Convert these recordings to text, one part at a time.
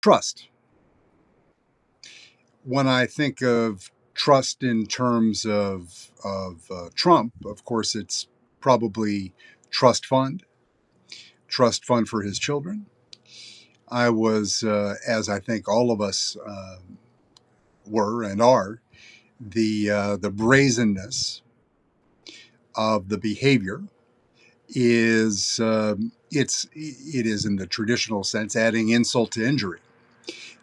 Trust. When I think of trust in terms of Trump, of course, it's probably trust fund, trust fund for his children. I was, as I think all of us were and are, the brazenness of the behavior is it is in the traditional sense adding insult to injury,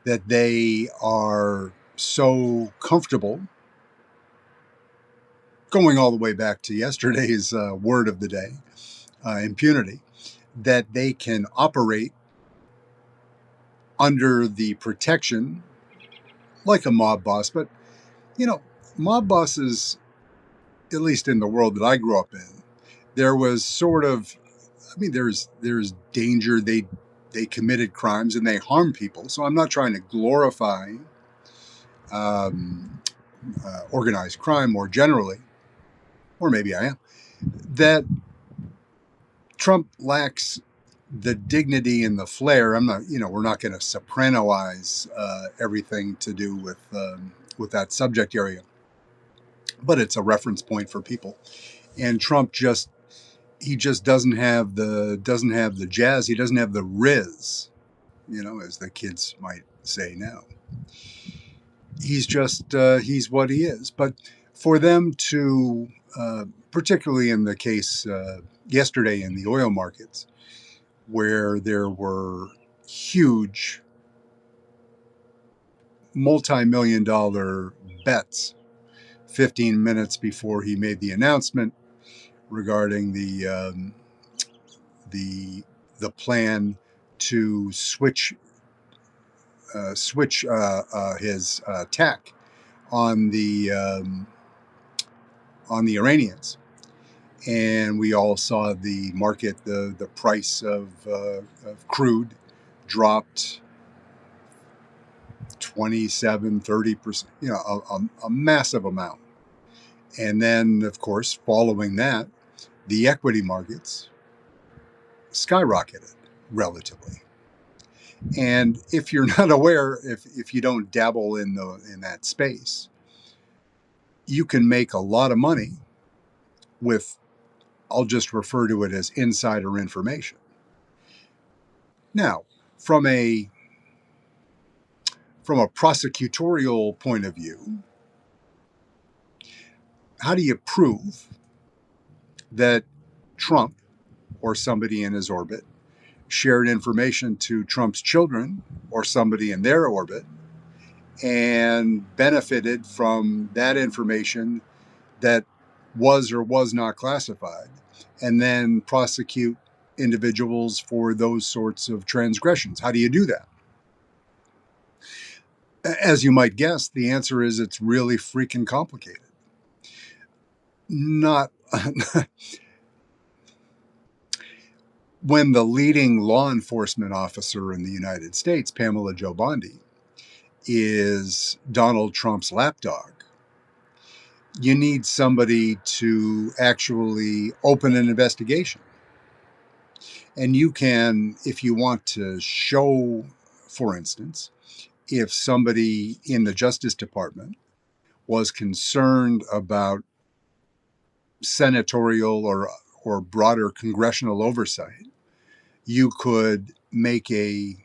that they are so comfortable, going all the way back to yesterday's word of the day, impunity, that they can operate under the protection like a mob boss. But you know, mob bosses, at least in the world that I grew up in, there was sort of, I mean, there's danger. They committed crimes and they harm people. So I'm not trying to glorify um, organized crime more generally, or maybe I am. That Trump lacks the dignity and the flair. I'm not, we're not going to sopranoize everything to do with that subject area, but it's a reference point for people. And Trump just he just doesn't have the jazz. He doesn't have the riz, as the kids might say now. He's what he is. But for them to, particularly in the case yesterday in the oil markets, where there were huge multi-million dollar bets 15 minutes before he made the announcement regarding the the plan to switch his tack on the Iranians, and we all saw the market, the price of crude dropped 27-30%, a massive amount. And then, of course, following that, the equity markets skyrocketed relatively. And if you're not aware, if you don't dabble in that space, you can make a lot of money with, I'll just refer to it as insider information. Now, from a from a prosecutorial point of view, how do you prove that Trump or somebody in his orbit shared information to Trump's children or somebody in their orbit and benefited from that information that was or was not classified, and then prosecute individuals for those sorts of transgressions? How do you do that? As you might guess, the answer is it's really freaking complicated. Not when the leading law enforcement officer in the United States, Pamela Joe Bondi, is Donald Trump's lapdog. You need somebody to actually open an investigation. And you can, if you want to show, for instance, if somebody in the Justice Department was concerned about senatorial or broader congressional oversight, you could make a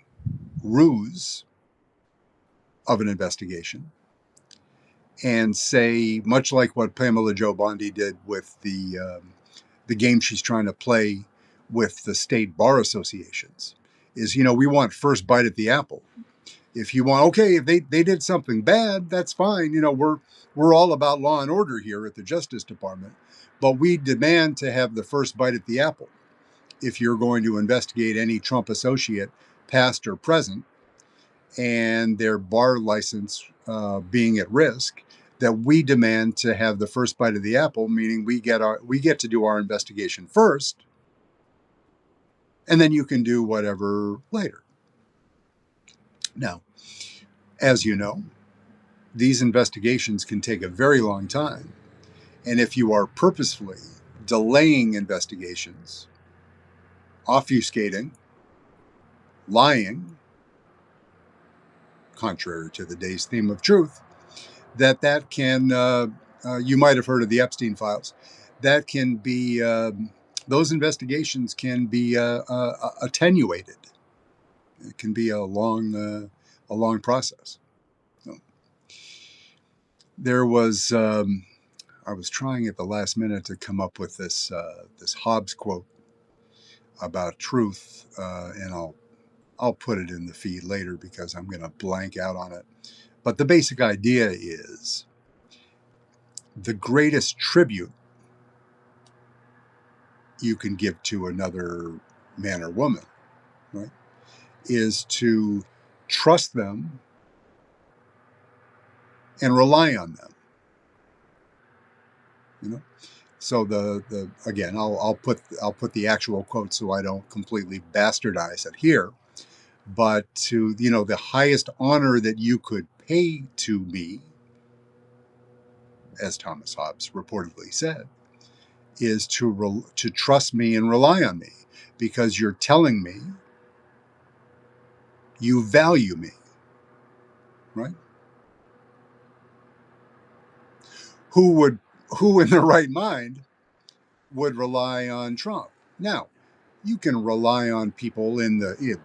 ruse of an investigation and say, much like what Pamela Joe Bondi did with the game she's trying to play with the state bar associations, is, we want first bite at the apple. If you want, okay, if they did something bad, that's fine. We're all about law and order here at the Justice Department, but we demand to have the first bite at the apple. If you're going to investigate any Trump associate, past or present, and their bar license being at risk, that we demand to have the first bite of the apple, meaning we get to do our investigation first, and then you can do whatever later. Now, as you know, these investigations can take a very long time, and if you are purposefully delaying investigations, obfuscating, lying, contrary to the day's theme of truth, that can, you might have heard of the Epstein files, that can be, those investigations can be attenuated. It can be a long process. So there was, I was trying at the last minute to come up with this Hobbes quote about truth, and I'll put it in the feed later because I'm going to blank out on it. But the basic idea is the greatest tribute you can give to another man or woman, right, is to trust them and rely on them. You know, so the again, I'll put the actual quote so I don't completely bastardize it here. But to, the highest honor that you could pay to me, as Thomas Hobbes reportedly said, is to trust me and rely on me, because you're telling me you value me, right? Who in their right mind would rely on Trump? Now, you can rely on people in the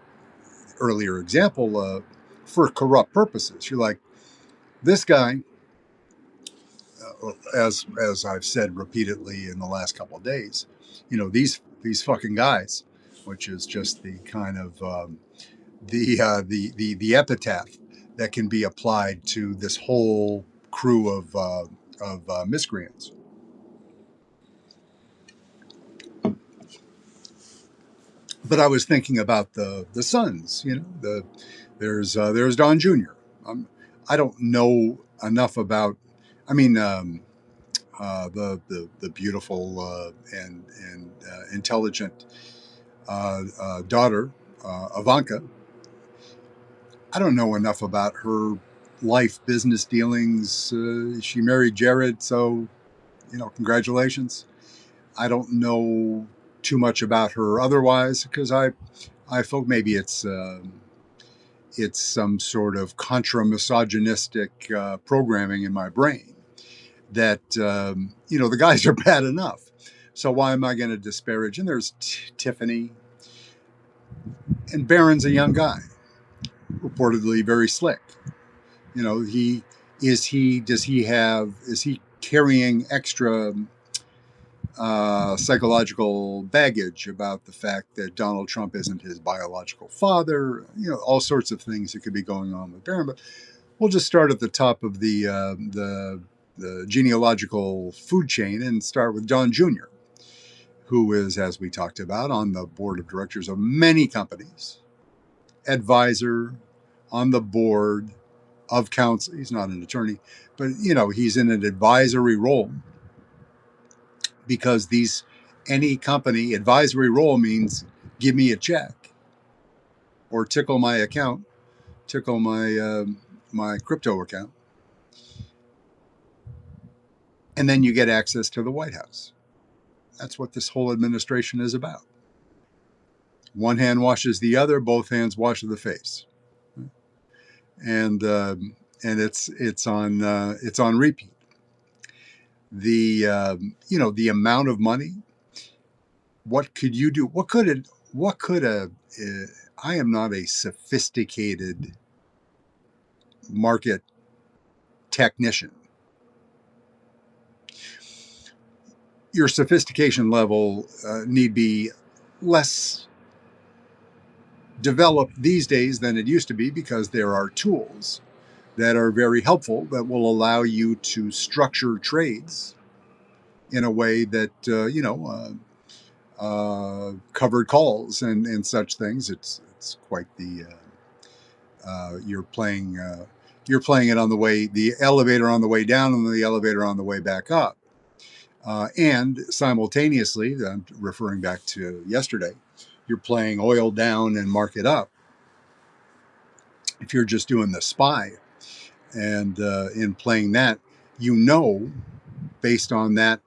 earlier example for corrupt purposes. You're like, this guy, as I've said repeatedly in the last couple of days, these fucking guys, which is just the kind of the epitaph that can be applied to this whole crew of miscreants. But I was thinking about the sons. There's Don Jr. I don't know enough about. I mean, the beautiful and intelligent daughter, Ivanka. I don't know enough about her life business dealings. She married Jared, so congratulations. I don't know too much about her otherwise, because I felt maybe it's some sort of contra misogynistic programming in my brain that the guys are bad enough. So why am I going to disparage? And there's Tiffany, and Barron's a young guy, reportedly very slick. Is he carrying extra psychological baggage about the fact that Donald Trump isn't his biological father? All sorts of things that could be going on with Barron. But we'll just start at the top of the genealogical food chain and start with Don Jr., who is, as we talked about, on the board of directors of many companies, advisor on the board of counsel. He's not an attorney, but he's in an advisory role, because any company advisory role means give me a check or tickle my account, tickle my crypto account, and then you get access to the White House. That's what this whole administration is about. One hand washes the other, both hands wash the face, and it's on repeat. The amount of money. What could you do? I am not a sophisticated market technician. Your sophistication level need be less developed these days than it used to be, because there are tools that are very helpful that will allow you to structure trades in a way that covered calls and such things. It's quite the you're playing it on the elevator on the way down and the elevator on the way back up. And simultaneously, I'm referring back to yesterday, you're playing oil down and market up. If you're just doing the SPY and in playing that, based on that,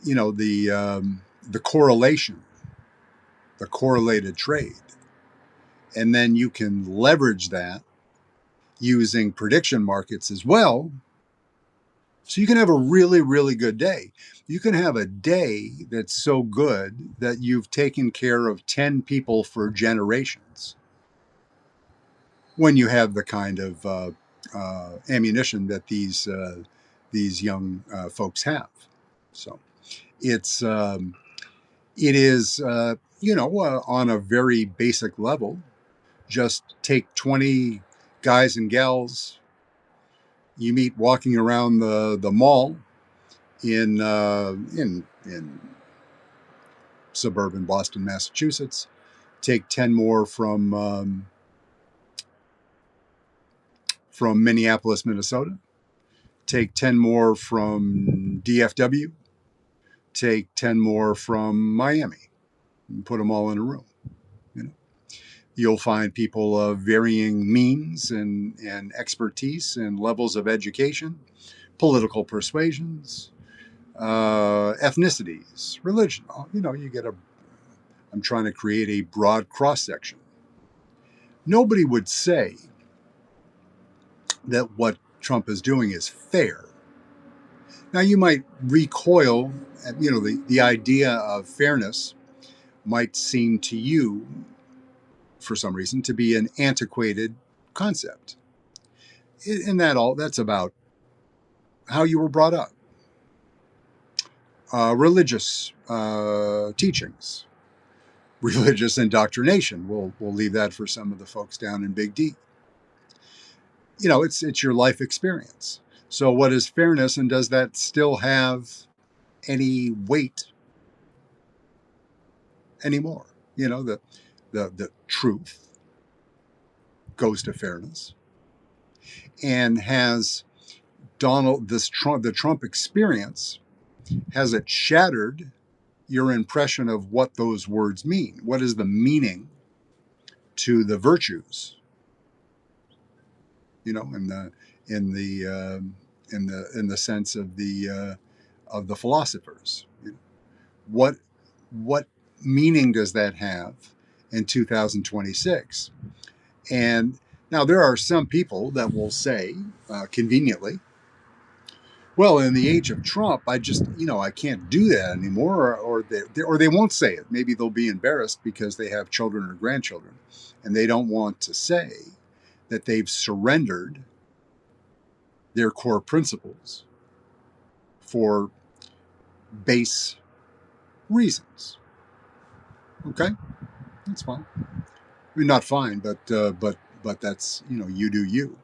the correlation, the correlated trade, and then you can leverage that using prediction markets as well. So you can have a really, really good day. You can have a day that's so good that you've taken care of 10 people for generations when you have the kind of ammunition that these young folks have. So it's it is on a very basic level. Just take 20 guys and gals you meet walking around the mall in suburban Boston, Massachusetts. Take 10 more from Minneapolis, Minnesota. Take 10 more from DFW. Take 10 more from Miami. And put them all in a room. You know, you'll find people of varying means and expertise and levels of education, political persuasions, ethnicities, religion. You get a. I'm trying to create a broad cross section. Nobody would say that what Trump is doing is fair. Now, you might recoil, the idea of fairness might seem to you, for some reason, to be an antiquated concept. And that's about how you were brought up, religious teachings, religious indoctrination. We'll leave that for some of the folks down in Big D. It's your life experience. So what is fairness, and does that still have any weight anymore? The truth goes to fairness. And has the Trump experience, has it shattered your impression of what those words mean? What is the meaning to the virtues? In the sense of the philosophers. What meaning does that have in 2026? And now there are some people that will say, conveniently, well, in the age of Trump, I can't do that anymore, or they won't say it. Maybe they'll be embarrassed because they have children or grandchildren, and they don't want to say that they've surrendered their core principles for base reasons. Okay, that's fine. I mean, not fine, but that's you do you.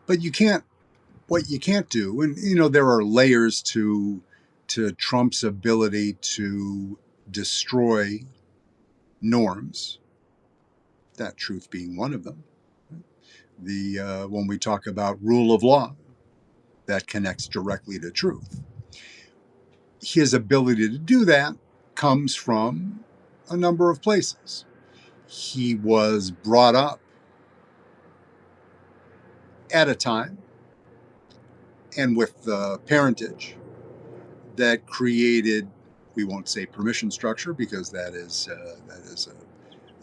But you can't. What you can't do, and there are layers to Trump's ability to destroy norms. That truth being one of them. When we talk about rule of law, that connects directly to truth. His ability to do that comes from a number of places. He was brought up at a time and with the parentage that created, we won't say permission structure because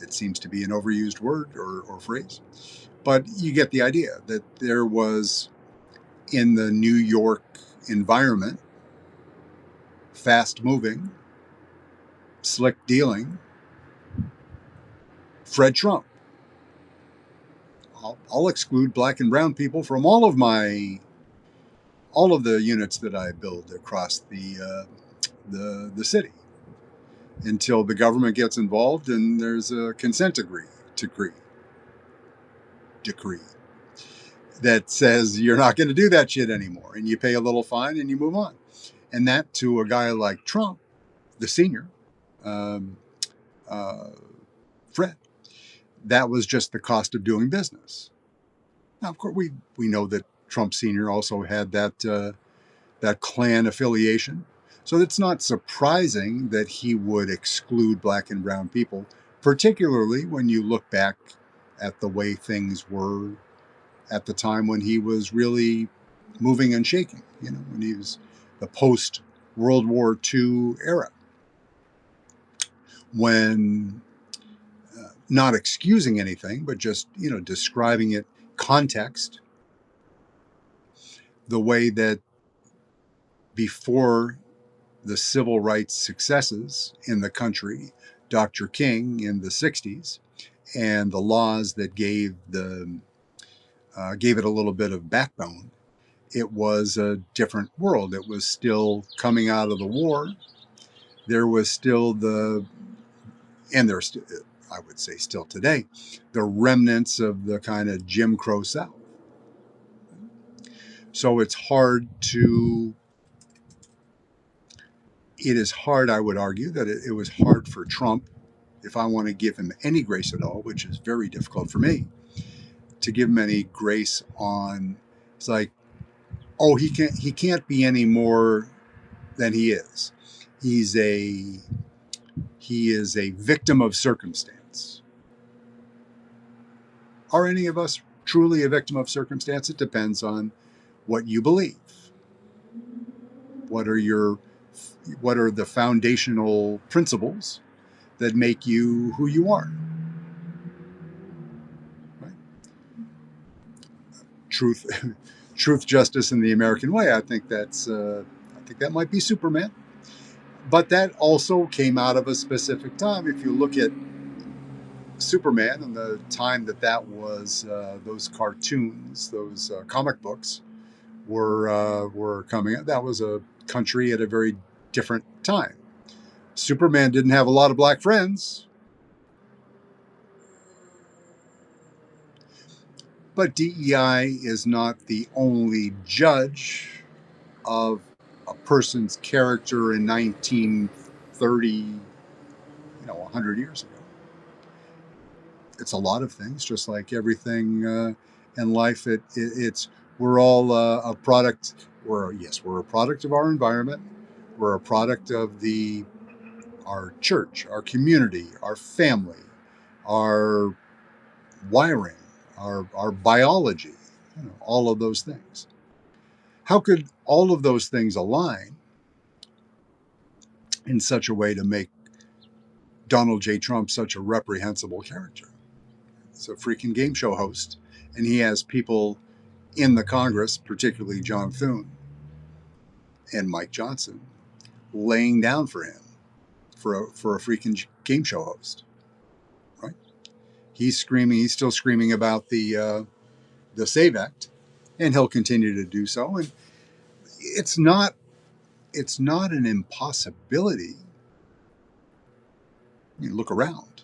it seems to be an overused word or phrase, but you get the idea that there was, in the New York environment, fast moving, slick dealing Fred Trump. I'll exclude black and brown people from all of the units that I build across the city until the government gets involved and there's a consent decree that says you're not going to do that shit anymore, and you pay a little fine and you move on. And that, to a guy like Trump, the senior, Fred, that was just the cost of doing business. Now, of course, we know that Trump Sr. also had that Klan affiliation. So it's not surprising that he would exclude black and brown people, particularly when you look back at the way things were at the time when he was really moving and shaking, when he was the post-World War II era. When not excusing anything, but just, describing it context, the way that before the civil rights successes in the country, Dr. King in the 60s, and the laws that gave it a little bit of backbone, it was a different world. It was still coming out of the war. There was still and there's, I would say still today, the remnants of the kind of Jim Crow South. So it is hard, I would argue, that it was hard for Trump, if I want to give him any grace at all, which is very difficult for me, to give him any grace on, it's like, oh, he can't be any more than he is. He is a victim of circumstance. Are any of us truly a victim of circumstance? It depends on what you believe. What are the foundational principles that make you who you are? Right? Truth, justice, and the American way. I think that might be Superman. But that also came out of a specific time. If you look at Superman and the time that was, those cartoons, those comic books were coming out, that was a country at a very different time. Superman didn't have a lot of black friends, but DEI is not the only judge of a person's character in 1930, 100 years ago. It's a lot of things, just like everything in life. We're all a product. We're a product of our environment. We're a product of our church, our community, our family, our wiring, our biology, all of those things. How could all of those things align in such a way to make Donald J. Trump such a reprehensible character? He's a freaking game show host, and he has people in the Congress, particularly John Thune and Mike Johnson, laying down for him for a freaking game show host. Right? He's screaming. He's still screaming about the SAVE Act, and he'll continue to do so. And it's not an impossibility. You look around.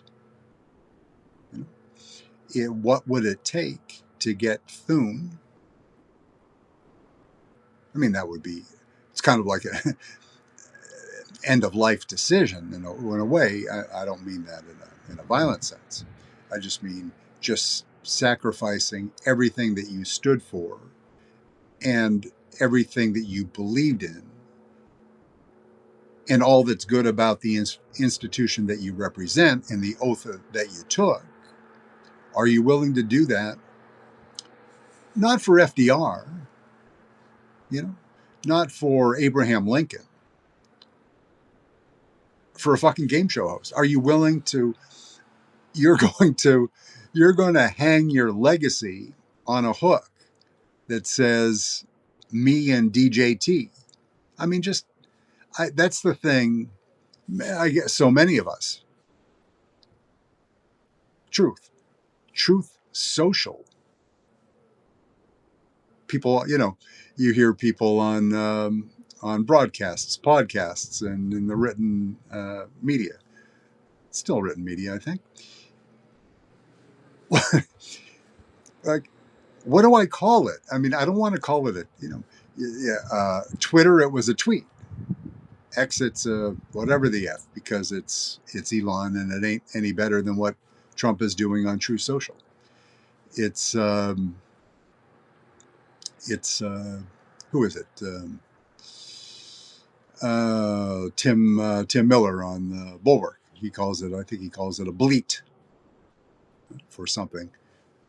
What would it take to get Thune? I mean, it's kind of like an end of life decision in a way. I don't mean that in a violent sense. I just mean just sacrificing everything that you stood for and everything that you believed in and all that's good about the institution that you represent and the oath that you took. Are you willing to do that? Not for FDR, not for Abraham Lincoln, for a fucking game show host. Are you willing to? You're going to hang your legacy on a hook that says me and DJT. I mean, that's the thing. I guess so many of us. Truth social. People, you hear people on broadcasts, podcasts, and in the written media. Still written media, I think. Like, what do I call it? I mean, I don't want to call it Twitter. It was a tweet. X, it's whatever the F, because it's Elon, and it ain't any better than what Trump is doing on True Social. It's who is it? Tim Miller on Bulwark. I think he calls it a bleat for something.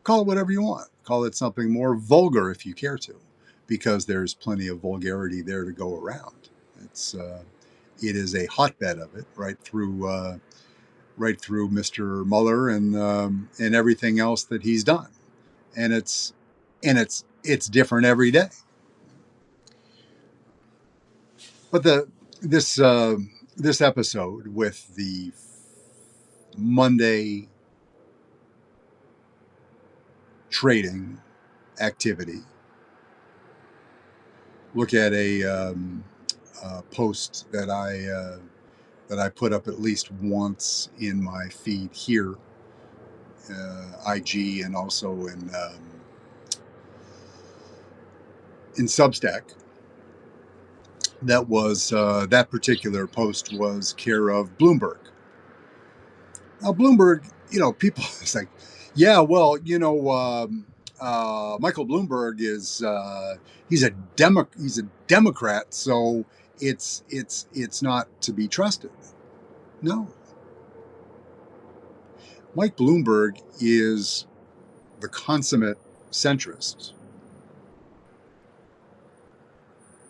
Call it whatever you want. Call it something more vulgar if you care to, because there's plenty of vulgarity there to go around. It is a hotbed of it right through right through Mr. Mueller and everything else that he's done. And it's different every day. But this episode with the Monday trading activity, look at a post that I put up at least once in my feed here, IG, and also in Substack. That was that particular post was care of Bloomberg. Now Bloomberg, people it's like, yeah, well, Michael Bloomberg is he's a Democrat, so it's not to be trusted. No, Mike Bloomberg is the consummate centrist,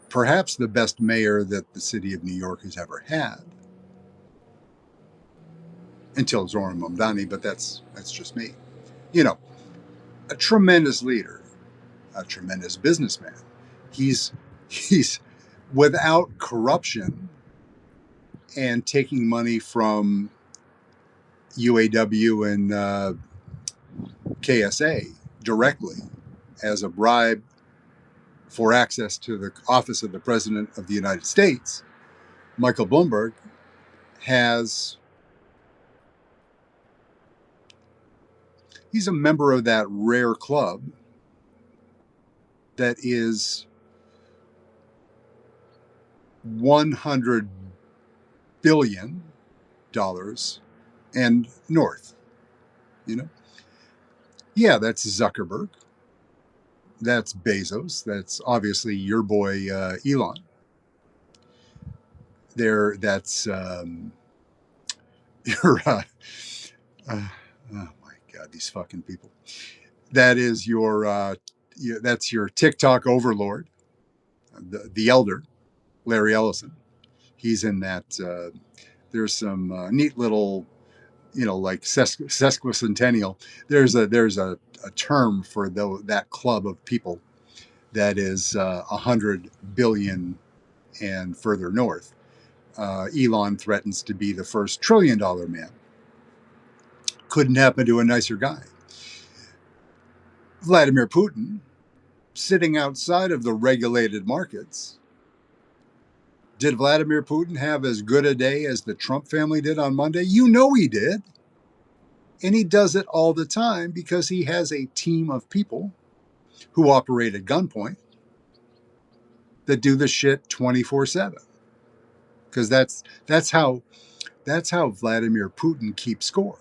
perhaps the best mayor that the city of New York has ever had, until Zoran Mamdani, but that's just me. You know, a tremendous leader, a tremendous businessman. He's without corruption and taking money from UAW and KSA directly as a bribe for access to the office of the President of the United States. Michael Bloomberg he's a member of that rare club that is $100 billion and north. Yeah, that's Zuckerberg, that's Bezos, that's obviously your boy Elon. That's your oh my god, these fucking people. That is that's your TikTok overlord, the elder Larry Ellison. He's in that. There's some neat little, like sesquicentennial. There's a term for that club of people that is 100 billion and further north. Elon threatens to be the first $1 trillion man. Couldn't happen to a nicer guy. Vladimir Putin, sitting outside of the regulated markets. Did Vladimir Putin have as good a day as the Trump family did on Monday? You know he did. And he does it all the time because he has a team of people who operate at gunpoint that do the shit 24/7. Because that's how Vladimir Putin keeps score.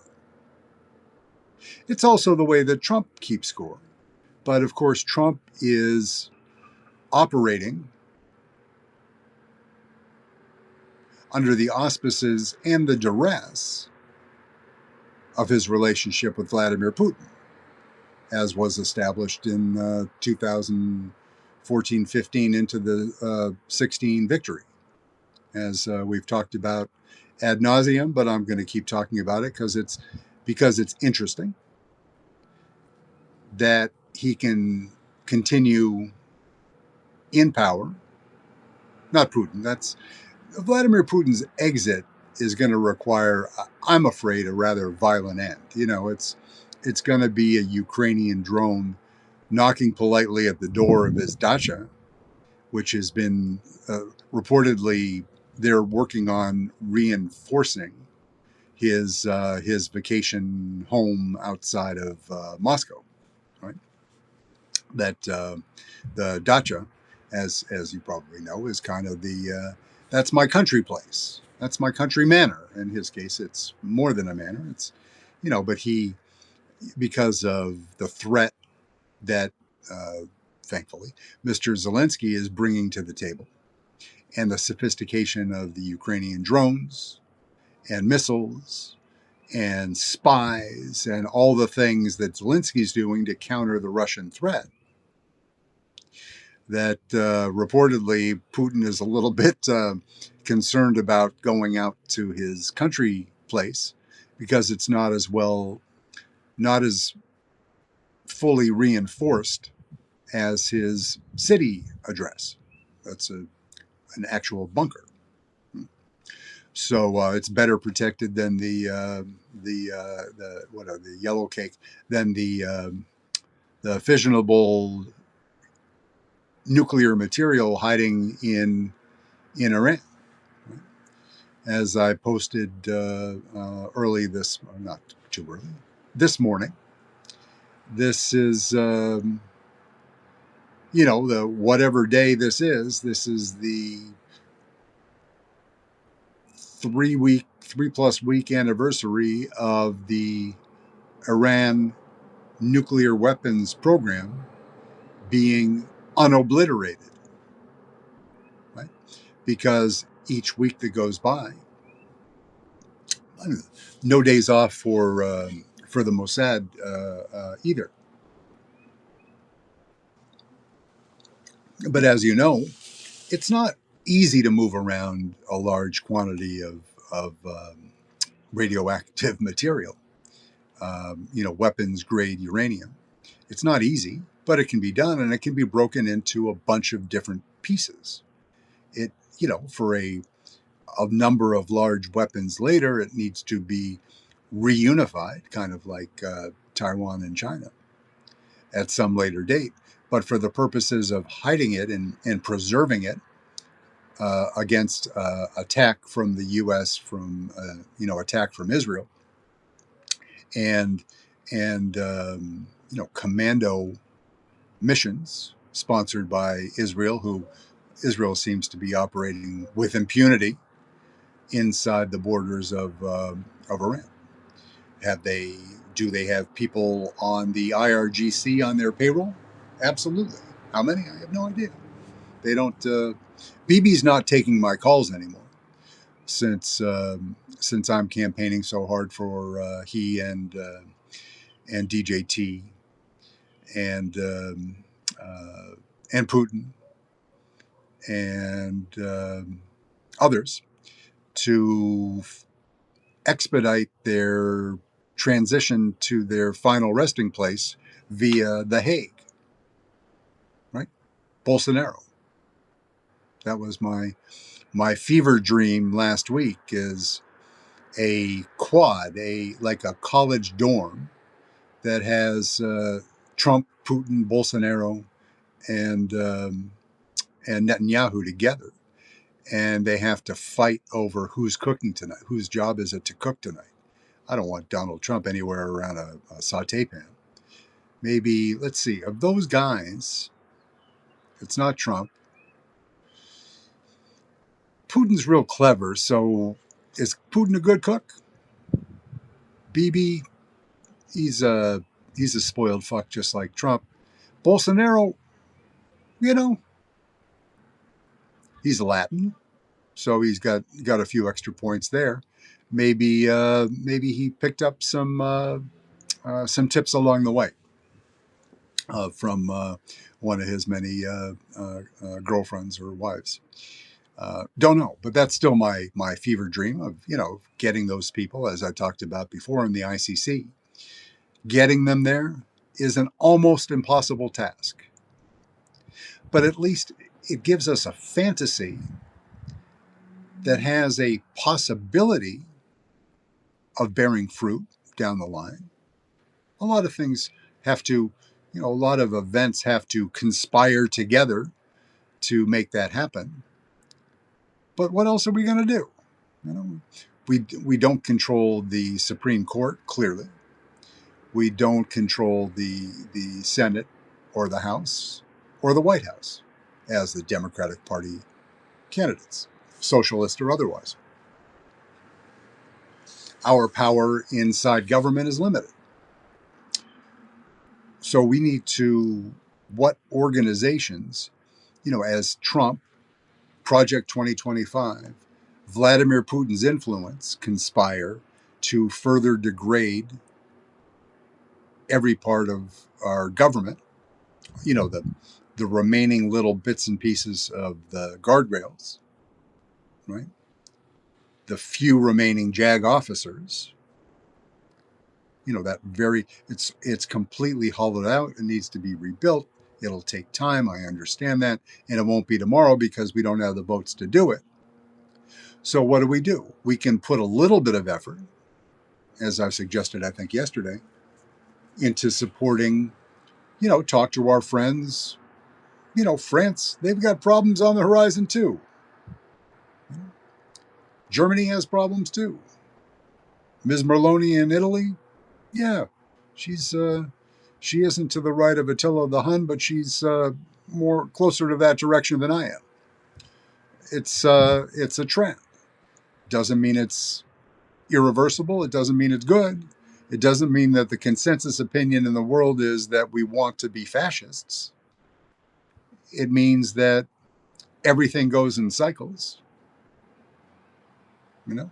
It's also the way that Trump keeps score. But of course, Trump is operating under the auspices and the duress of his relationship with Vladimir Putin, as was established in 2014-15 into the 16 victory, as we've talked about ad nauseum, but I'm going to keep talking about it because it's interesting that he can continue in power. Not Putin. That's Vladimir Putin's exit is going to require, I'm afraid, a rather violent end. It's going to be a Ukrainian drone knocking politely at the door of his dacha, which has been reportedly they're working on reinforcing his vacation home outside of Moscow, right? That the dacha, as you probably know, is kind of that's my country place. That's my country manor. In his case, it's more than a manor. It's, but because of the threat that, thankfully, Mr. Zelensky is bringing to the table, and the sophistication of the Ukrainian drones and missiles and spies and all the things that Zelensky's doing to counter the Russian threat, that reportedly Putin is a little bit concerned about going out to his country place because it's not as fully reinforced as his city address. That's an actual bunker. So it's better protected than the yellow cake, than the fissionable nuclear material hiding in Iran. As I posted early not too early, this morning. This is the whatever day this is. This is the 3+ week anniversary of the Iran nuclear weapons program being unobliterated, right? Because each week that goes by, no days off for the Mossad either. But as you know, it's not easy to move around a large quantity of radioactive material, weapons grade uranium. It's not easy, but it can be done, and it can be broken into a bunch of different pieces. It, for a number of large weapons later, it needs to be reunified, kind of like Taiwan and China at some later date. But for the purposes of hiding it and preserving it against attack from the U.S., from attack from Israel, and commando missions sponsored by Israel, who Israel seems to be operating with impunity inside the borders of Iran. Do they have people on the IRGC on their payroll? Absolutely. How many? I have no idea. They don't. Bibi's not taking my calls anymore since I'm campaigning so hard for he and DJT and and Putin and others to expedite their transition to their final resting place via The Hague, right? Bolsonaro. That was my fever dream last week, is a quad, like a college dorm that has Trump, Putin, Bolsonaro, and Netanyahu together, and they have to fight over who's cooking tonight, whose job is it to cook tonight. I don't want Donald Trump anywhere around a saute pan. Maybe, let's see, of those guys, it's not Trump. Putin's real clever, so is Putin a good cook? Bibi, he's a spoiled fuck just like Trump. Bolsonaro, he's Latin, so he's got a few extra points there. Maybe he picked up some tips along the way from one of his many girlfriends or wives. Don't know, but that's still my fever dream of getting those people, as I talked about before in the ICC. Getting them there is an almost impossible task, but at least it gives us a fantasy that has a possibility of bearing fruit down the line. A lot of things have to, a lot of events have to conspire together to make that happen. But what else are we going to do? We don't control the Supreme Court, clearly. We don't control the Senate or the House or the White House as the Democratic Party candidates, socialist or otherwise. Our power inside government is limited. So we need to, what organizations, as Trump, Project 2025, Vladimir Putin's influence conspire to further degrade every part of our government, the remaining little bits and pieces of the guardrails, right? The few remaining JAG officers, That very, it's completely hollowed out. It needs to be rebuilt. It'll take time. I understand that. And it won't be tomorrow because we don't have the votes to do it. So what do? We can put a little bit of effort, as I suggested, I think yesterday, into supporting, talk to our friends. France, they've got problems on the horizon too. Germany has problems too. Ms. Merloni in Italy, yeah, she's she isn't to the right of Attila the Hun, but she's more closer to that direction than I am. It's a trend. Doesn't mean it's irreversible. It doesn't mean it's good. It doesn't mean that the consensus opinion in the world is that we want to be fascists. It means that everything goes in cycles. You know,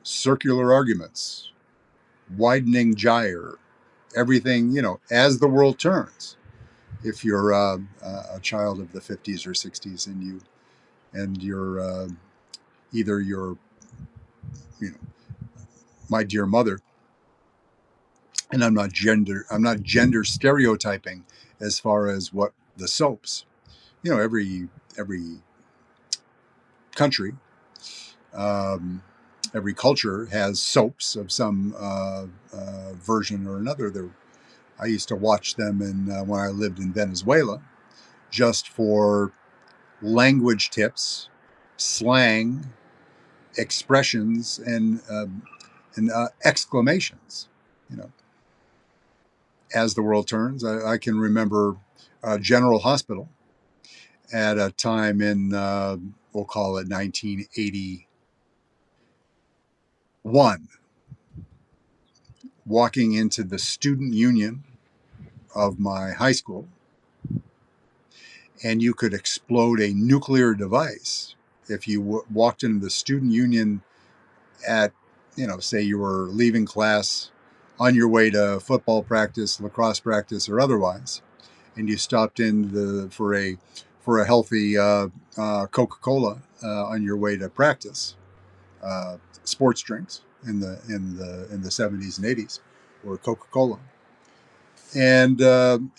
circular arguments, widening gyre, everything. As the world turns. If you're a child of the 50s or 60s and you're either your you know my dear mother, and I'm not gender stereotyping as far as what the soaps. Every country, um, every culture has soaps of some version or another. I used to watch them when I lived in Venezuela, just for language tips, slang, expressions, and exclamations. You know, as the world turns, I can remember General Hospital at a time in we'll call it 1981, walking into the student union of my high school, and you could explode a nuclear device if you walked into the student union at, say you were leaving class on your way to football practice, lacrosse practice, or otherwise, and you stopped in for a healthy Coca-Cola on your way to practice, sports drinks in the 70s and 80s, or Coca-Cola, and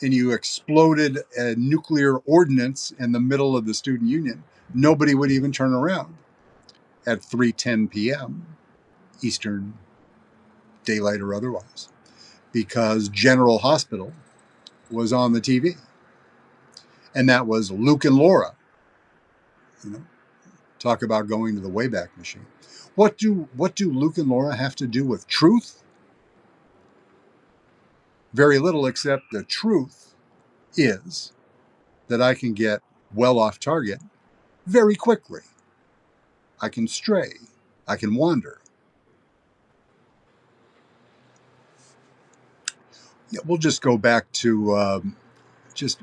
you exploded a nuclear ordinance in the middle of the student union, nobody would even turn around at 3:10 p.m. Eastern Daylight or otherwise, because General Hospital was on the TV, and that was Luke and Laura. You know, talk about going to the Wayback Machine. What do Luke and Laura have to do with truth? Very little, except the truth is that I can get well off target very quickly. I can stray. I can wander. Yeah, we'll just go back to just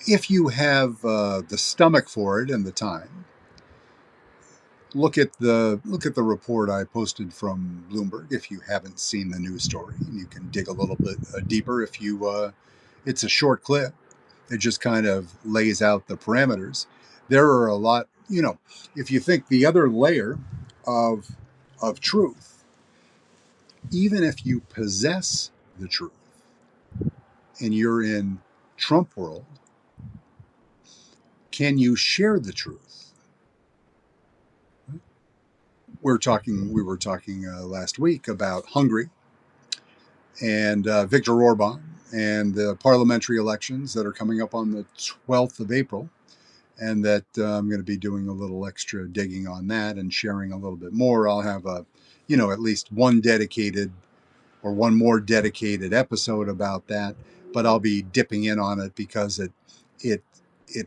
if you have the stomach for it and the time. Look at the report I posted from Bloomberg. If you haven't seen the news story, and you can dig a little bit deeper. If you, it's a short clip. It just kind of lays out the parameters. There are a lot. If you think the other layer of truth, even if you possess the truth and you're in Trump world, can you share the truth? We were talking last week about Hungary and Viktor Orban and the parliamentary elections that are coming up on the 12th of April, and that I'm going to be doing a little extra digging on that and sharing a little bit more. I'll have at least one more dedicated episode about that, but I'll be dipping in on it because it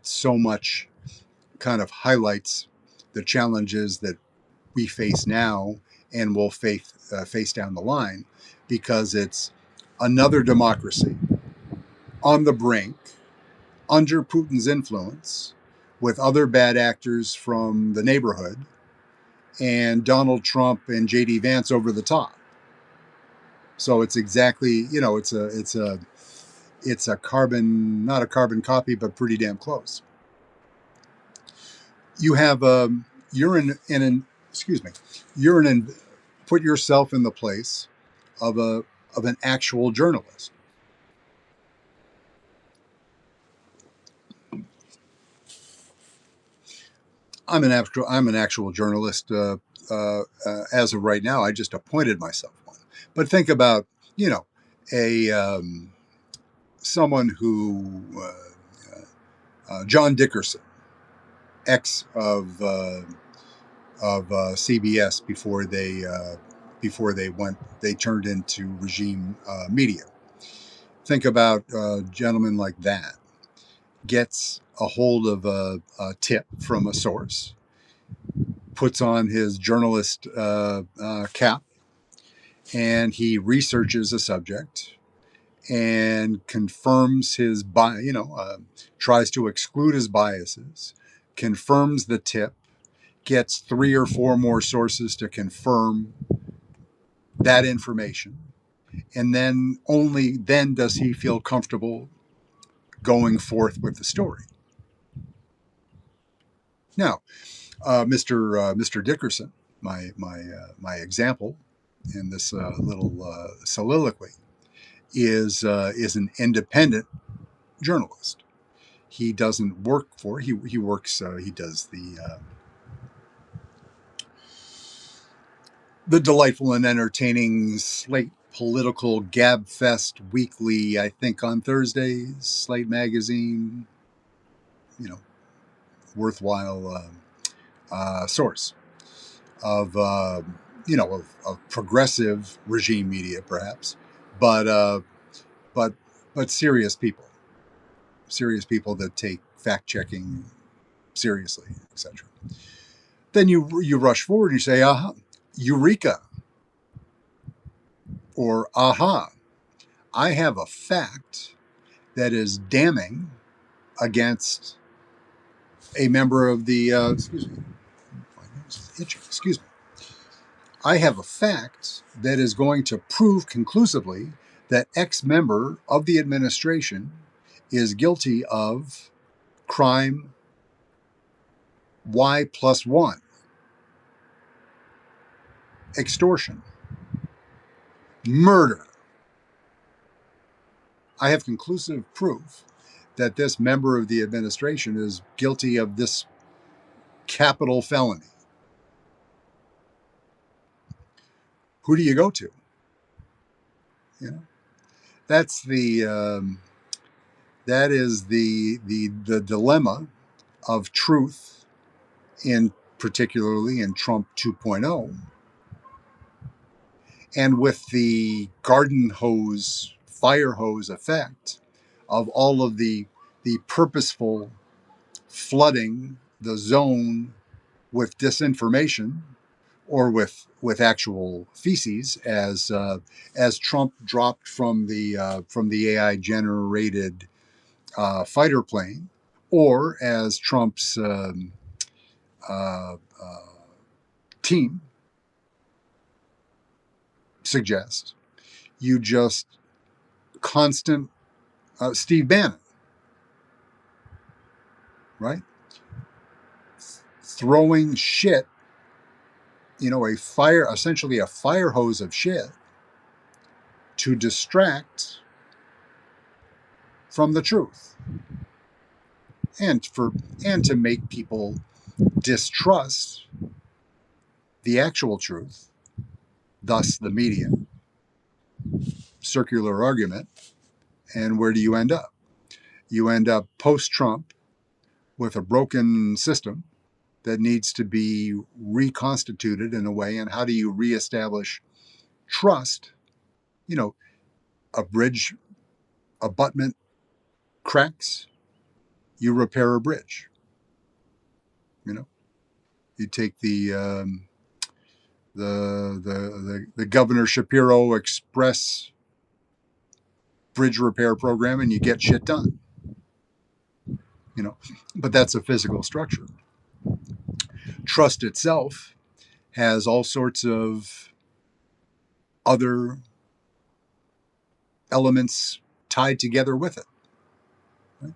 so much kind of highlights the challenges that we face now and will face down the line, because it's another democracy on the brink, under Putin's influence, with other bad actors from the neighborhood, and Donald Trump and J.D. Vance over the top. So it's exactly, it's a carbon, not a carbon copy, but pretty damn close. You have you're in excuse me, you're in Put yourself in the place of an actual journalist. I'm an actual journalist as of right now. I just appointed myself one. But think about, you know, a someone who John Dickerson, ex of CBS before they turned into regime media. Think about a gentleman like that gets a hold of a tip from a source, puts on his journalist cap, and he researches a subject and confirms his tries to exclude his biases, confirms the tip, gets three or four more sources to confirm that information, and then only then does he feel comfortable going forth with the story. Now, Mr. Dickerson, my example in this little soliloquy, is an independent journalist. He doesn't work for he works he does the delightful and entertaining Slate Political Gabfest Weekly, I think on Thursdays, Slate Magazine, you know, worthwhile source of of progressive regime media, perhaps, but but but serious people that take fact checking seriously, etc. Then you rush forward and you say, "Aha, eureka!" or "Aha, I have a fact that is damning against a member of the excuse me, my nose is itching. Excuse me. I have a fact that is going to prove conclusively that X member of the administration is guilty of crime Y plus one, extortion, murder. I have conclusive proof that this member of the administration is guilty of this capital felony." Who do you go to? You know, that's that is the dilemma of truth, in particularly in Trump 2.0, and with the garden hose, fire hose effect of all of the purposeful flooding the zone with disinformation or with actual feces, as Trump dropped from the AI generated fighter plane, or as Trump's uh, uh, team suggests, you just constant Steve Bannon, right? Throwing shit, essentially a fire hose of shit to distract from the truth, and to make people distrust the actual truth, thus the media. Circular argument. And where do you end up? You end up post Trump with a broken system that needs to be reconstituted in a way. And how do you reestablish trust? You know, a bridge abutment cracks, you repair a bridge. You know, you take the Governor Shapiro Express bridge repair program and you get shit done. But that's a physical structure. Trust itself has all sorts of other elements tied together with it. Right?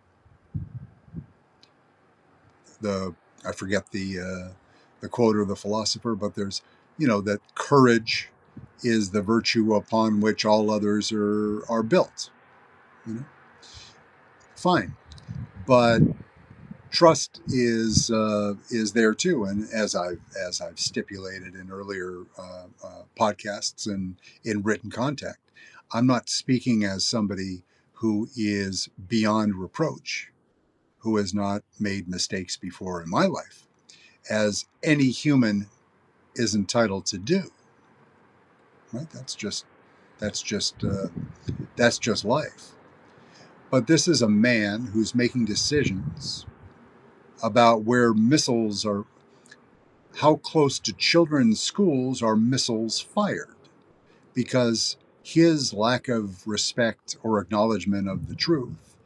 I forget the quote or the philosopher, but there's that courage is the virtue upon which all others are built. You know, fine, but trust is there too, and as I've stipulated in earlier podcasts and in written contact, I'm not speaking as somebody who is beyond reproach, who has not made mistakes before in my life, as any human is entitled to do. Right? That's just that's just life. But this is a man who's making decisions about where missiles are, how close to children's schools are missiles fired, because his lack of respect or acknowledgement of the truth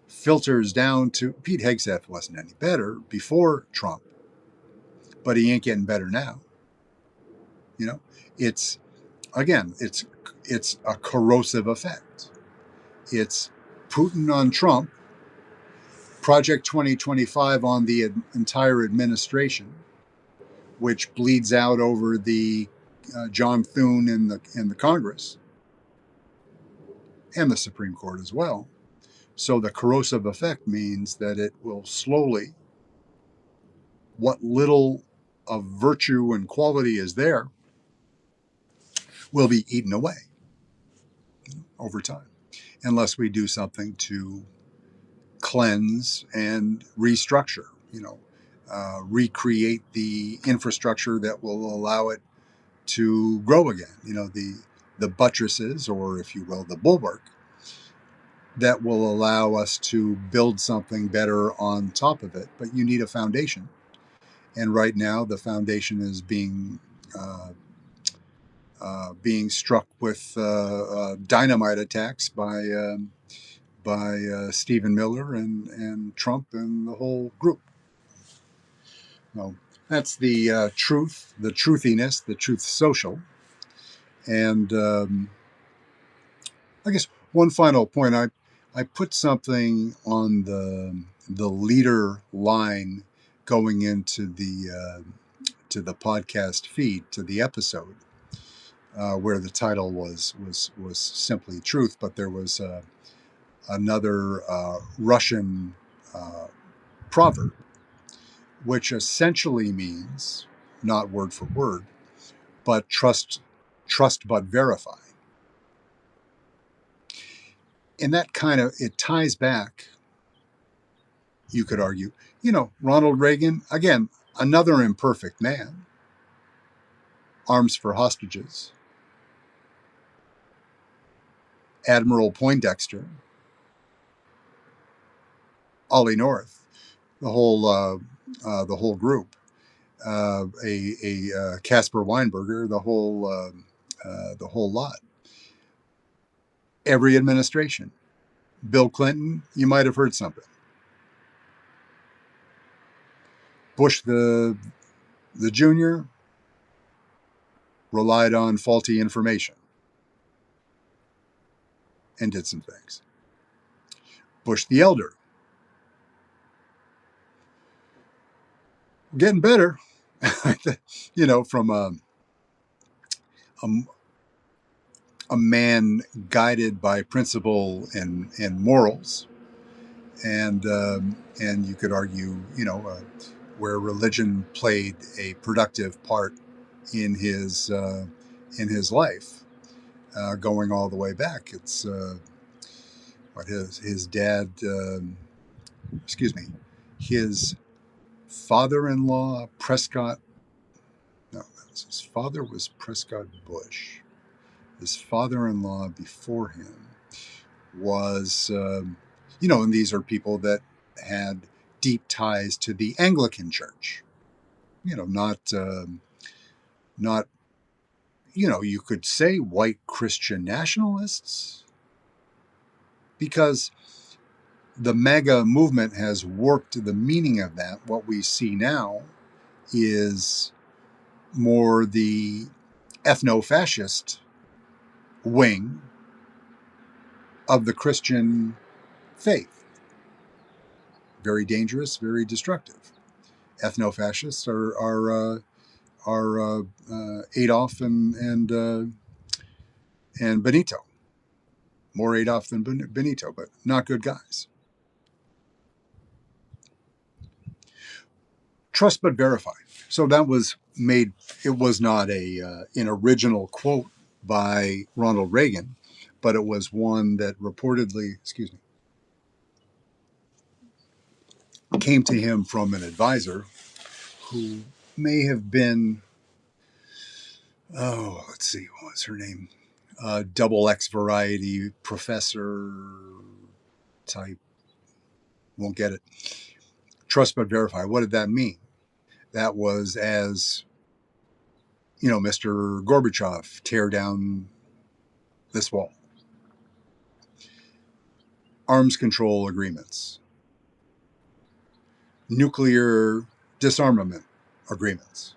filters down to Pete Hegseth wasn't any better before Trump, but he ain't getting better now. You know, it's again, it's a corrosive effect. It's Putin on Trump, Project 2025 on the entire administration, which bleeds out over the John Thune in the Congress and the Supreme Court as well. So the corrosive effect means that it will slowly, what little of virtue and quality is there, will be eaten away over time, unless we do something to cleanse and restructure. Recreate the infrastructure that will allow it to grow again. The buttresses, or if you will, the bulwark that will allow us to build something better on top of it. But you need a foundation, and right now the foundation is being struck with dynamite attacks by Stephen Miller and Trump and the whole group. No, that's the truth, the truthiness, the truth social. And I guess one final point, I put something on the leader line going into the podcast feed, to the episode, where the title was simply truth, but there was another Russian proverb, which essentially means, not word for word, but trust but verify. And that kind of, it ties back, you could argue, Ronald Reagan, again, another imperfect man, arms for hostages, Admiral Poindexter, Ollie North, the whole group, a Caspar Weinberger, the whole lot. Every administration. Bill Clinton, you might have heard something. Bush the junior relied on faulty information and did some things. Bush the elder, getting better, from a, a man guided by principle and morals, and you could argue, where religion played a productive part in his life, going all the way back. It's what his dad, excuse me, his father-in-law Prescott. No, his father was Prescott Bush. His father-in-law before him was, and these are people that had deep ties to the Anglican Church. Not you could say white Christian nationalists, because the MAGA movement has warped the meaning of that. What we see now is more the ethno-fascist wing of the Christian faith. Very dangerous, very destructive. Ethno-fascists are Adolf and Benito. More Adolf than Benito, but not good guys. Trust but verify. So that was made. It was not an original quote by Ronald Reagan, but it was one that reportedly, came to him from an advisor who may have been, let's see, what was her name? Double X variety professor type. Won't get it. Trust but verify. What did that mean? That was as, Mr. Gorbachev, tear down this wall. Arms control agreements, nuclear disarmament agreements.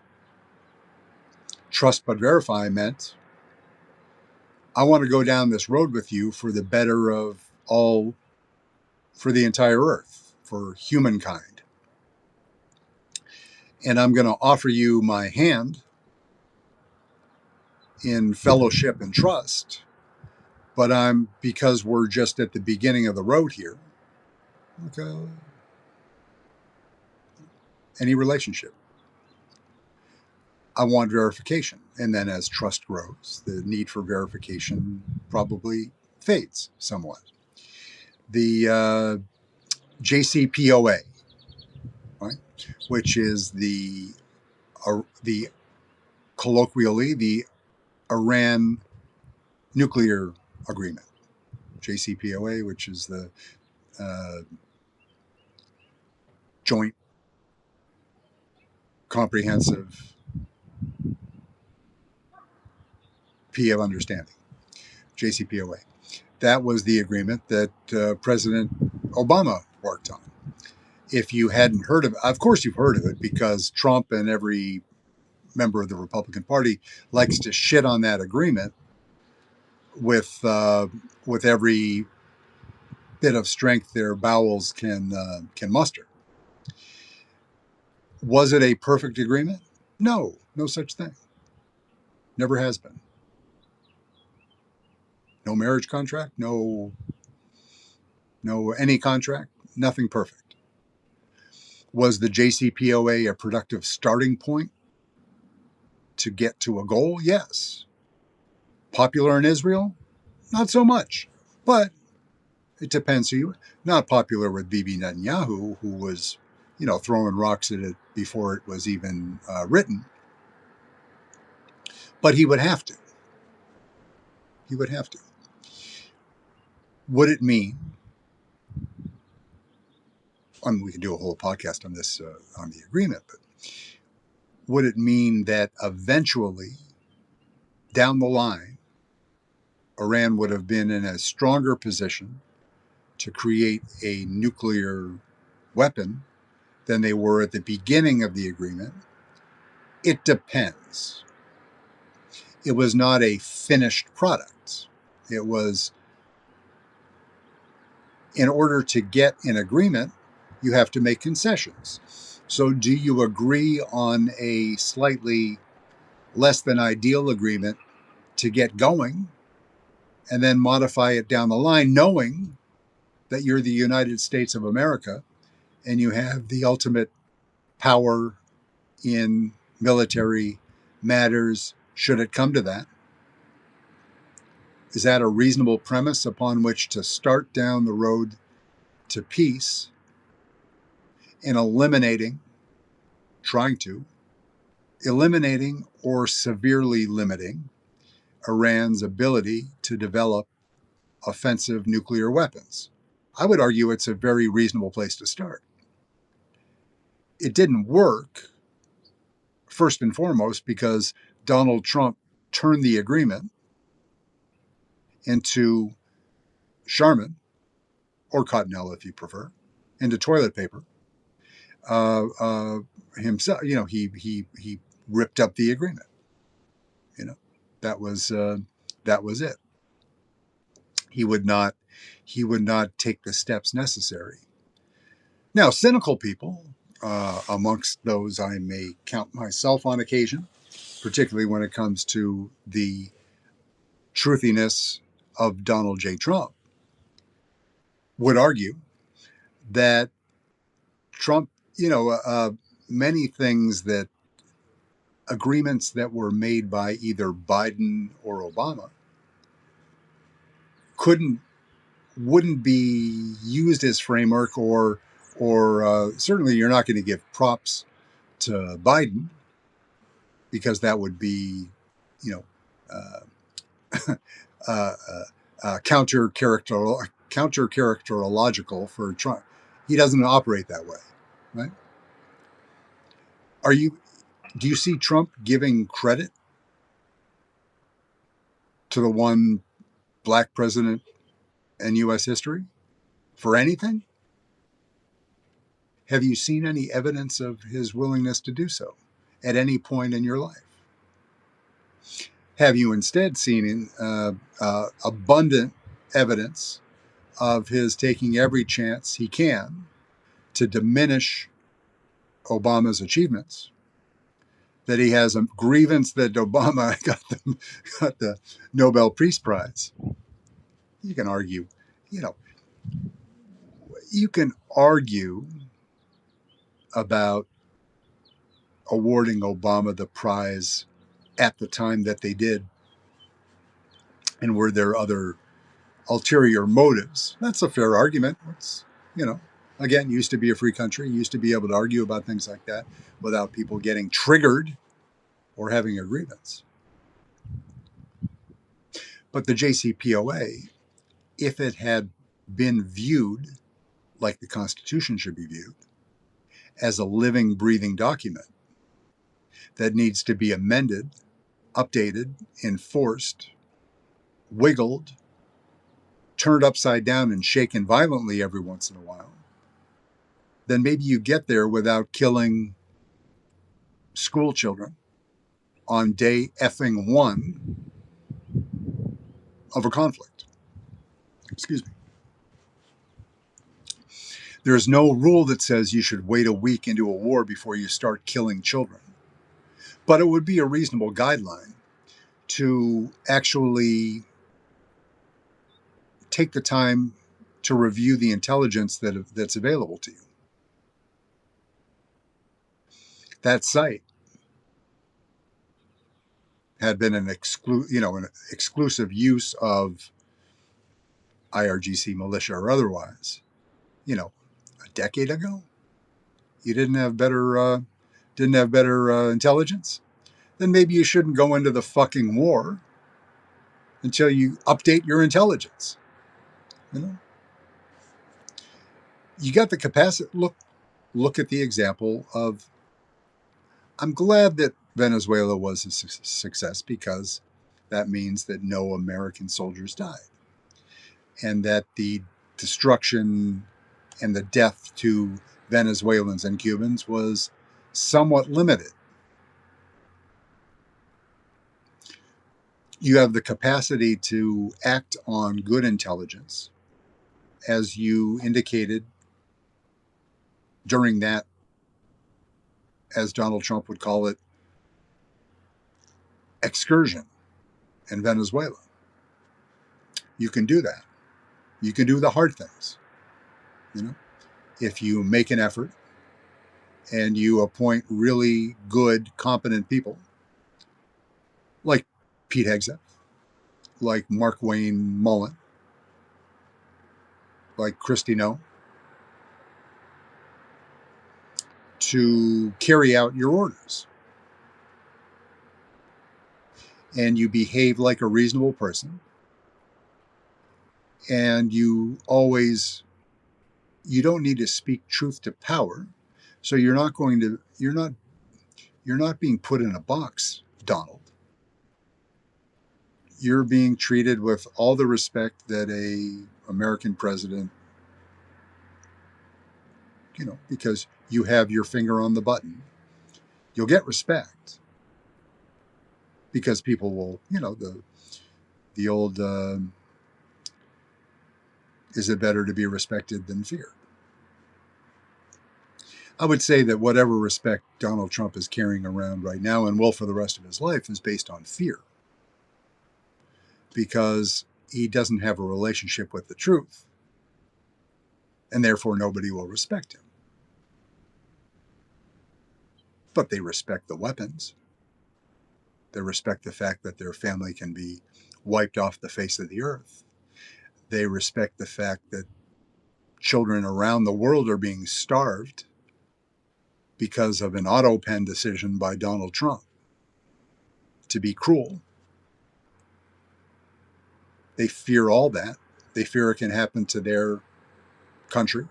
Trust but verify meant, I want to go down this road with you for the better of all, for the entire earth, for humankind. And I'm going to offer you my hand in fellowship and trust, but because we're just at the beginning of the road here. Okay. Any relationship, I want verification. And then as trust grows, the need for verification probably fades somewhat. The JCPOA, right, which is the colloquially the Iran nuclear agreement. JCPOA, which is the joint comprehensive P of understanding, JCPOA. That was the agreement that President Obama worked on. If you hadn't heard of it, of course you've heard of it, because Trump and every member of the Republican Party likes to shit on that agreement with every bit of strength their bowels can muster. Was it a perfect agreement? No, no such thing. Never has been. No marriage contract, no any contract, nothing perfect. Was the JCPOA a productive starting point to get to a goal? Yes. Popular in Israel? Not so much. But it depends who you. Not popular with Bibi Netanyahu, who was, throwing rocks at it before it was even written. But he would have to. He would have to. Would it mean? We could do a whole podcast on this, on the agreement, but would it mean that eventually, down the line, Iran would have been in a stronger position to create a nuclear weapon than they were at the beginning of the agreement? It depends. It was not a finished product. It was, in order to get an agreement, you have to make concessions. So do you agree on a slightly less than ideal agreement to get going and then modify it down the line, knowing that you're the United States of America and you have the ultimate power in military matters should it come to that? Is that a reasonable premise upon which to start down the road to peace and trying to eliminating or severely limiting Iran's ability to develop offensive nuclear weapons? I would argue it's a very reasonable place to start. It didn't work, first and foremost, because Donald Trump turned the agreement into Charmin, or Cottonelle if you prefer, into toilet paper. Himself, he ripped up the agreement. That was it. He would not take the steps necessary. Now, cynical people, amongst those I may count myself on occasion, particularly when it comes to the truthiness of Donald J. Trump, would argue that Trump, many things that agreements that were made by either Biden or Obama wouldn't be used as framework, or certainly you're not going to give props to Biden, because that would be, you know, uh, counter characterological for Trump. He doesn't operate that way, right? Do you see Trump giving credit to the one black president in U.S. history for anything? Have you seen any evidence of his willingness to do so at any point in your life? Have you instead seen abundant evidence of his taking every chance he can to diminish Obama's achievements? That he has a grievance that Obama got the Nobel Peace Prize. You can argue, you know, you can argue about awarding Obama the prize at the time that they did, and were there other ulterior motives? That's a fair argument. Again, used to be a free country, used to be able to argue about things like that without people getting triggered or having a grievance. But the JCPOA, if it had been viewed like the Constitution should be viewed, as a living, breathing document that needs to be amended, updated, enforced, wiggled, turned upside down, and shaken violently every once in a while, then maybe you get there without killing school children on day effing one of a conflict. Excuse me. There's no rule that says you should wait a week into a war before you start killing children. But it would be a reasonable guideline to actually take the time to review the intelligence that's available to you. That site had been an exclusive use of IRGC militia or otherwise, a decade ago. You didn't have better intelligence. Then maybe you shouldn't go into the fucking war until you update your intelligence. You got the capacity. Look at the example of. I'm glad that Venezuela was a success, because that means that no American soldiers died, and that the destruction and the death to Venezuelans and Cubans was somewhat limited. You have the capacity to act on good intelligence, as you indicated during that, as Donald Trump would call it, excursion in Venezuela. You can do that. You can do the hard things. If you make an effort and you appoint really good, competent people like Pete Hegseth, like Mark Wayne Mullen, like Kristi Noem, to carry out your orders, and you behave like a reasonable person, and you don't need to speak truth to power, so you're not being put in a box, Donald. You're being treated with all the respect that a American president, because you have your finger on the button. You'll get respect, because people will, the old, is it better to be respected than feared? I would say that whatever respect Donald Trump is carrying around right now and will for the rest of his life is based on fear, because he doesn't have a relationship with the truth, and therefore nobody will respect him. But they respect the weapons. They respect the fact that their family can be wiped off the face of the earth. They respect the fact that children around the world are being starved because of an auto pen decision by Donald Trump to be cruel. They fear all that. They fear it can happen to their country,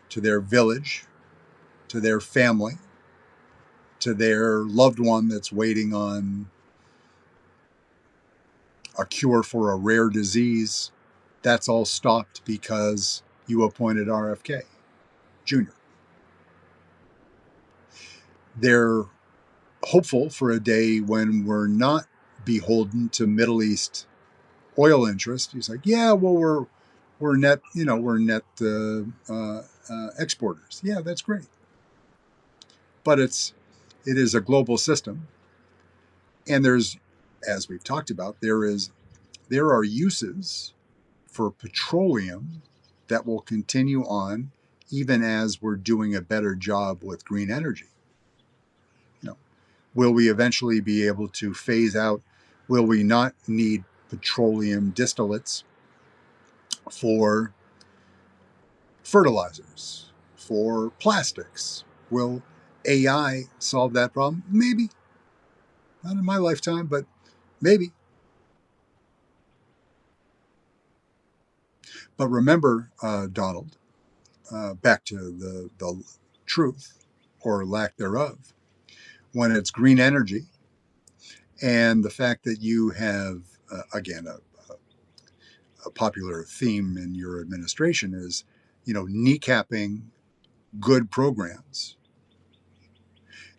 to their village, to their family, to their loved one that's waiting on a cure for a rare disease. That's all stopped because you appointed RFK Jr. They're hopeful for a day when we're not beholden to Middle East oil interest. He's like, yeah, well, we're net, we're net exporters. Yeah, that's great, but it is a global system, and there's, as we've talked about, there are uses for petroleum that will continue on even as we're doing a better job with green energy. You know, will we eventually be able to phase out? Will we not need petroleum distillates for fertilizers, for plastics? Will AI solve that problem? Maybe. Not in my lifetime, but maybe. But remember, Donald, back to the truth or lack thereof, when it's green energy and the fact that you have, again, a popular theme in your administration is, kneecapping good programs.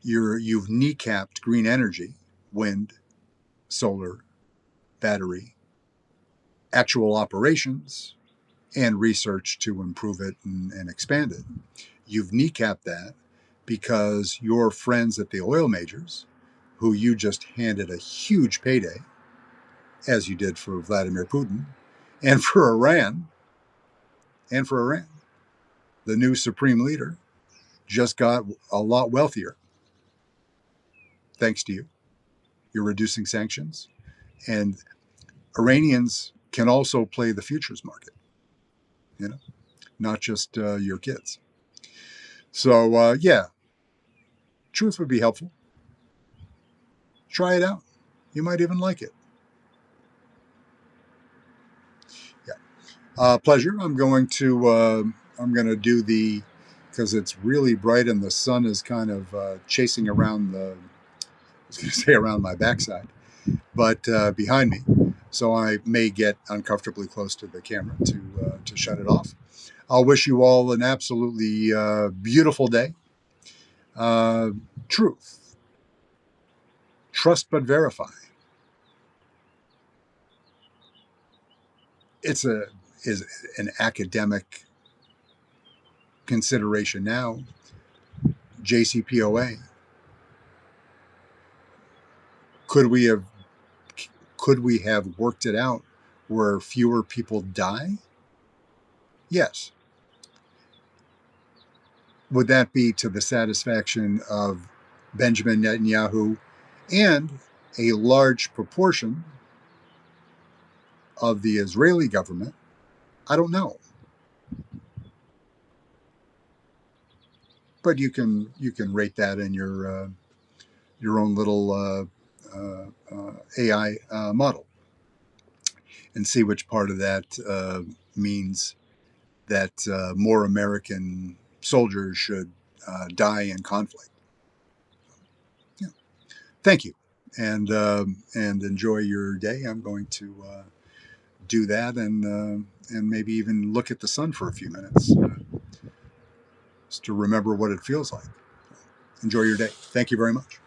You've kneecapped green energy, wind, solar, battery, actual operations, and research to improve it and expand it. You've kneecapped that because your friends at the oil majors, who you just handed a huge payday, as you did for Vladimir Putin, and for Iran, the new supreme leader just got a lot wealthier thanks to you. You're reducing sanctions, and Iranians can also play the futures market, not just your kids. So, yeah, truth would be helpful. Try it out. You might even like it. Yeah. Pleasure. I'm going to do because it's really bright and the sun is kind of chasing around I was going to say around my backside, but behind me. So I may get uncomfortably close to the camera to shut it off. I'll wish you all an absolutely beautiful day. Truth. Trust but verify. It's is an academic consideration now. JCPOA. Could we have worked it out where fewer people die? Yes. Would that be to the satisfaction of Benjamin Netanyahu and a large proportion of the Israeli government? I don't know. But you can rate that in your own little AI model and see which part of that means that more American soldiers should die in conflict. Yeah. Thank you, and enjoy your day. I'm going to do that and maybe even look at the sun for a few minutes just to remember what it feels like. Enjoy your day. Thank you very much.